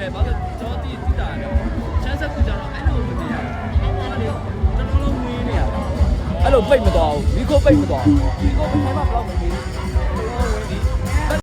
တယ်ဘာလို့ကျွန်တော်တိတာလဲချမ်းဆက်ကူကြတော့အဲ့လိုမနေရဘူးဟောလေကျွန်တော်လုံးမင်းနေရအဲ့လိုပိတ်မသွားဘူးဒီကိုပိတ်မသွားဘူးဒီကိုဘယ်မှာဘလောက်မနေဘူး